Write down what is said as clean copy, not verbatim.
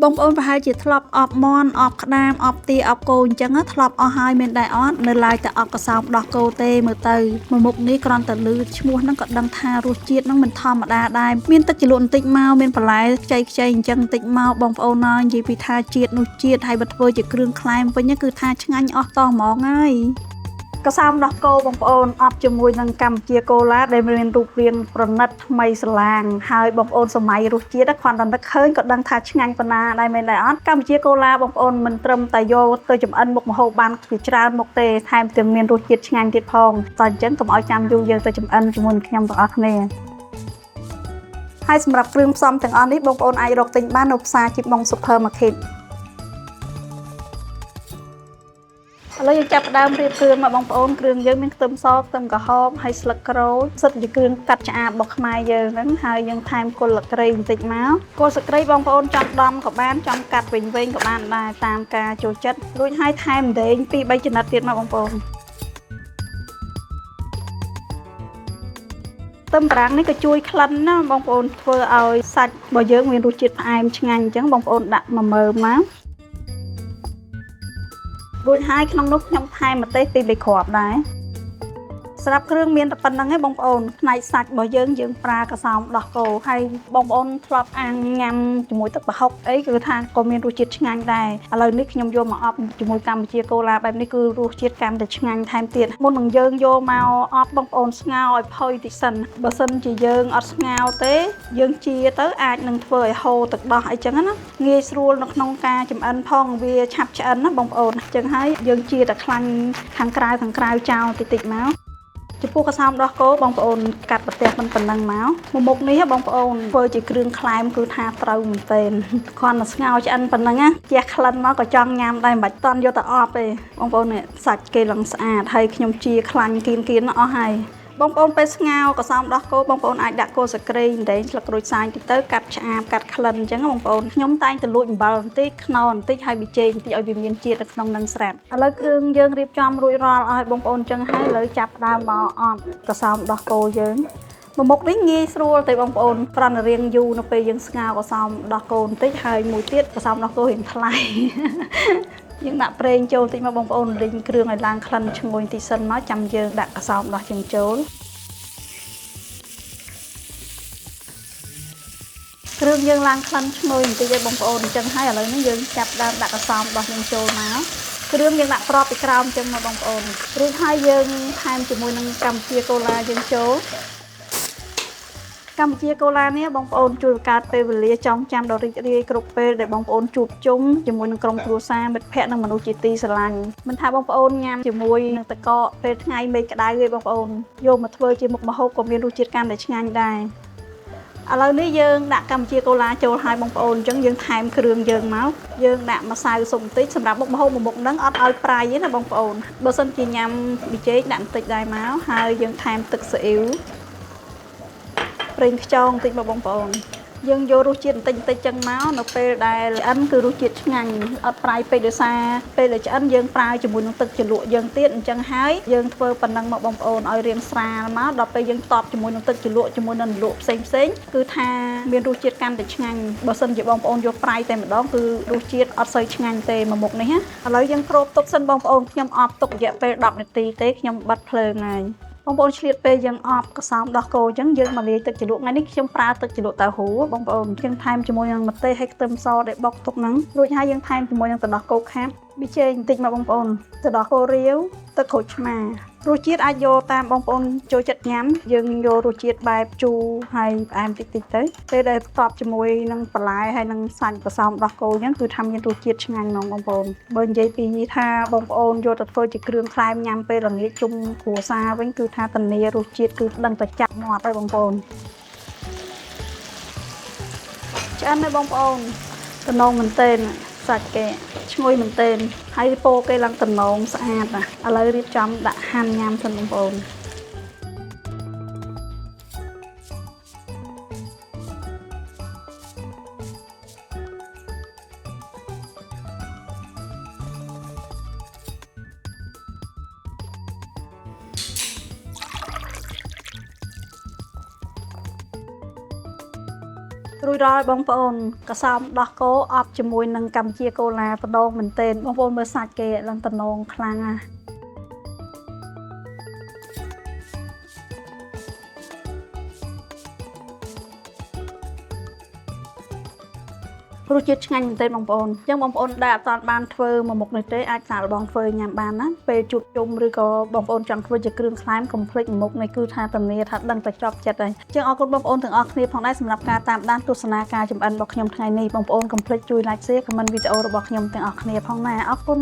បងប្អូនប្រហែលជាធ្លាប់អបមន់អបក្តាមអបទាអបគោអញ្ចឹងធ្លាប់អស់ហើយមានដែរអត់នៅឡើយតែអបកសោបដោះគោទេមើលទៅមួយមុខនេះគ្រាន់តែឮឈ្មោះហ្នឹងក៏ដឹងថារសជាតិហ្នឹងមិនធម្មតាដែរមានទឹកជ្រលក់បន្តិចមកមានបន្លែខ្ចីខ្ចីអញ្ចឹងបន្តិចមកបងប្អូនណានិយាយពីថាជាតិនោះជាតិហើយបើធ្វើជាគ្រឿងក្លែមវិញគឺថាឆ្ងាញ់អស់តោះហ្មងហើយកសោមដោះគោបងប្អូនអបជាមួយនឹងកម្ពុជាកូឡាដែលមានរូបរាងប្រណិតថ្មីស្រឡាងហើយបងប្អូនសម័យរសជាតិគ្រាន់តែនឹកឃើញក៏ដឹងថាឆ្ងាញ់ប៉ុណ្ណាដែរមែនដែរអត់កម្ពុជាកូឡាបងប្អូនមិនត្រឹមតែយកទៅចម្អិនមុខម្ហូបបានជាច្រើនមុខទេថែមទាំងមានរសជាតិឆ្ងាញ់ទៀតផងតែអញ្ចឹងកុំឲ្យចាំយូរយើងទៅចម្អិនជាមួយនឹងខ្ញុំទាំងអស់គ្នាហើយសម្រាប់គ្រឿងផ្សំទាំងអស់នេះបងប្អូនអាចរកទិញបាននៅផ្សារជីបម៉ុង Supermarketឥឡូវយើងចាប់ផ្ដើមរៀបគ្រឿងមកបងប្អូនគ្រឿងយើងមានខ្ទឹមសខ្ទឹមក្រហមហើយស្លឹកក្រូចសិតជាគ្រឿងកាត់ឆ្អាបរបស់ខ្មែរយើងហ្នឹងហើយយើងថែមគល់ស្លឹកគ្រៃបន្តិចមកគល់ស្លឹកគ្រៃបងប្អូនចង់ដំក៏បានចង់កាត់វិញក៏បានដែរតាមការចូលចិត្តរួចហើយថែមម្ទេស2 3ចំណិតទៀតមកបងប្អូនខ្ទឹមបារាំងនេះក៏ជួយក្លិនណាបងប្អូនធ្វើឲ្យសាច់របស់យើងមានរសជាតិផ្អែមឆ្ងាញ់អញ្ចឹងបងប្អូនដាក់1មើមមករួចហើយក្នុងនោះខ្ញុំថែមម្ទេស2 3គ្រាប់ដែរសម្រាប់គ្រឿងមានតែប៉ុណ្្នឹងឯងបងប្អូនផ្នែកសាច់របស់យើងប្រើកសោមដោះគោហើយបងប្អូនធ្លាប់អាំងញ៉ាំជាមួយទឹកប្រហុកអីគឺថាក៏មានរសជាតិឆ្ងាញ់ដែរឥឡូវនេះខ្ញុំយកមកអបជាមួយកម្ពុជាកូឡាបែបនេះគឺរសជាតិកាន់តែឆ្ងាញ់ថែមទៀតមុននឹងយើងយកមកអបបងប្អូនស្ងោរឲ្យផុយតិចសិនបើសិនជាយើងអត់ស្ងោរទេយើងជាទៅអាចនឹងធ្វើឲ្យហូរទឹកដោះអីចឹងណាងាយស្រួលនៅក្នុងការចម្អិនផងវាឆាប់ឆ្អិនណាបងប្អូនអញ្ចឹងហើយយើងជាតែខ្លាញ់ខាងក្រៅចោលតិចមកចំពោះកសោមដោះគោបងប្អូនកាត់ប្រទះប៉ុណ្ណឹងមកមុខនេះបងប្អូនធ្វើជាគ្រឿងក្លែមគឺថាត្រូវមែនទែនគ្រាន់តែស្ងោរឆ្អិនប៉ុណ្ណឹងណាជះក្លិនមកក៏ចង់ញ៉ាំដែរមិនបាច់តន់យកទៅអបទេបងប្អូននេះសាច់គេឡើងស្អាតហើយខ្ញុំជាខ្លាញ់គៀនអស់ហើយបងប្អូនពេលស្ងោរកសោមដោះគោបងប្អូនអាចដាក់គល់ស្លឹកគ្រៃម្ទេសស្លឹកក្រូចសើចតិចទៅកាត់ឆ្អាបកាត់ក្លិនអញ្ចឹងបងប្អូនខ្ញុំតែងតែលួចអំបិលបន្តិចខ្នុរបន្តិចហើយប៊ីចេងបន្តិចឲ្យវាមានជាតិនៅក្នុងនឹងស្រាប់ឥឡូវគ្រឿងយើងរៀបចំរួចរាល់ឲ្យបងប្អូនអញ្ចឹងហើយឥឡូវចាប់ផ្ដើមមកអបកសោមដោះគោយើងមុខនេះងាយស្រួលទេបងប្អូនគ្រាន់តែរៀងយូរនៅពេលយើងស្ងោរកសោមដោះគោបន្តិចហើយមួយទៀតកសោមដោះគោរៀងថ្លៃយើងដាក់ប្រេងចូលតិចមកបងប្អូនរីងគ្រឿងឲ្យឡើងក្លិនឈ្ងុយតិចសិនមកចាំយើងដាក់កសោមដោះយើងចូលគ្រឿងយើងឡើងក្លិនឈ្ងុយបន្តិចទេបងប្អូនអញ្ចឹងហើយឥឡូវនេះយើងចាប់ដើមដាក់កសោមដោះយើងចូលមកគ្រឿងយើងដាក់ក្របពីក្រោមអញ្ចឹងមកបងប្អូនរួចហើយយើងថែមជាមួយនឹងកម្ពុជាកូឡាយើងចូលកម្ពុជាកូឡានេះបងប្អូនជួយបង្កើតពេលវេលាចងចាំដ៏រីករាយគ្រប់ពេលដែលបងប្អូនជួបជុំជាមួយនឹងក្រុមគ្រួសារមិត្តភ័ក្តិនិងមនុស្សជាទីស្រឡាញ់មិនថាបងប្អូនញ៉ាំជាមួយនឹងទឹកកកពេលថ្ងៃមេឃក្តៅទេបងប្អូនយកមកធ្វើជាមុខម្ហូបក៏មានរសជាតិកាន់តែឆ្ងាញ់ដែរឥឡូវនេះយើងដាក់កម្ពុជាកូឡាចូលហើយបងប្អូនអញ្ចឹងយើងថែមគ្រឿងយើងមកយើងដាក់ម្សៅស៊ុបបន្តិចសម្រាប់មុខម្ហូបមួយមុខហ្នឹងអត់ឲ្យប្រៃទេណាបងប្អូនបើសិនជាញ៉ាំប៊ីចេងដាក់បន្តិចដែរមកហើយយើងថែមទឹកស៊ីអ៊ីវប្រេងខ្យងបន្តិចមកបងប្អូនយើងយករសជាតិបន្តិចចឹងមកនៅពេលដែលឆ្អិនគឺរសជាតិឆ្ងាញ់អត់ប្រៃពេកដោយសារពេលដែលឆ្អិនយើងប្រើជាមួយនឹងទឹកជ្រលក់យើងទៀតអញ្ចឹងហើយយើងធ្វើប៉ុណ្ណឹងមកបងប្អូនឲ្យរាងស្រាលមកដល់ពេលយើងតបជាមួយនឹងទឹកជ្រលក់ជាមួយនឹងលក់ផ្សេងគឺថាមានរសជាតិកាន់តែឆ្ងាញ់បើសិនជាបងប្អូនយកប្រៃតែម្ដងគឺរសជាតិអត់សូវឆ្ងាញ់ទេមួយមុខនេះណាឥឡូវយើងគ្របទុកសិនបងប្អូនខ្ញុំអប់ទុករយៈពេល10នាទីទេខ្ញុំបិទភ្លើងហើយបងប្អូនឆ្លៀតពេលយើងអបកសោមដោះគោអញ្ចឹងយើងមកលាយទឹកជ្រលក់ថ្ងៃនេះខ្ញុំប្រើទឹកជ្រលក់តៅហ៊ូបងប្អូនយើងថែមជាមួយនឹងម្ទេសហើយខ្ទឹមសដែលបុកទុកហ្នឹងរួចហើយយើងថែមជាមួយនឹងទឹកដោះគោខាប់ប៊ីចេងបន្តិចមកបងប្អូនទឹកដោះគោរាវទឹកក្រូចឆ្មារសជាតិអាចយកតាមបងប្អូនចូលចិត្តញ៉ាំយើងយករសជាតិបែបជូរហើយផ្អែមតិចទៅពេលដែលតបជាមួយនឹងបន្លែហើយនឹងសាច់កសោមដោះគោអញ្ចឹងគឺថាមានរសជាតិឆ្ងាញ់ហ្មងបងប្អូនបើនិយាយពីថាបងប្អូនយកទៅធ្វើជាគ្រឿងក្លែមញ៉ាំពេលល្ងាចជុំគ្រួសារវិញគឺថាធានារសជាតិគឺដឹងតែចាប់មាត់ហើយបងប្អូនឆ្អិនហើយបងប្អូនតំណងមែនទែនសាច់គេឈ្ងុយមែនទែនហើយពោគេឡើងតំណងស្អាតណាឥឡូវរៀបចំដាក់ហាន់ញ៉ាំសិនបងប្អូន រួចរាល់បងប្អូនកសោមដោះគោអបជាមួយនឹងកម្ពុជាកូឡាតំណងមែនទែនបងប្អូនមើលសាច់គេឡើងតំណងខ្លាំងណាស់រសជាតិឆ្ងាញ់មែនទែនបងប្អូនអញ្ចឹងបងប្អូនដែលអត់បានធ្វើមួយមុខនេះទេអាចសាកល្បងធ្វើញ៉ាំបានណាពេលជួបជុំឬក៏បងប្អូនចង់ធ្វើជាគ្រឿងក្លែមកុំភ្លេចមុខនេះគឺថាធានាថាដឹងតែចប់ចិត្តហើយអញ្ចឹងអរគុណបងប្អូនទាំងអស់គ្នាផងដែរសម្រាប់ការតាមដានទស្សនាការចម្អិនរបស់ខ្ញុំថ្ងៃនេះបងប្អូនកុំភ្លេចជួយ like share comment វីដេអូរបស់ខ្ញុំទាំងអស់គ្នាផងណាអរគុណ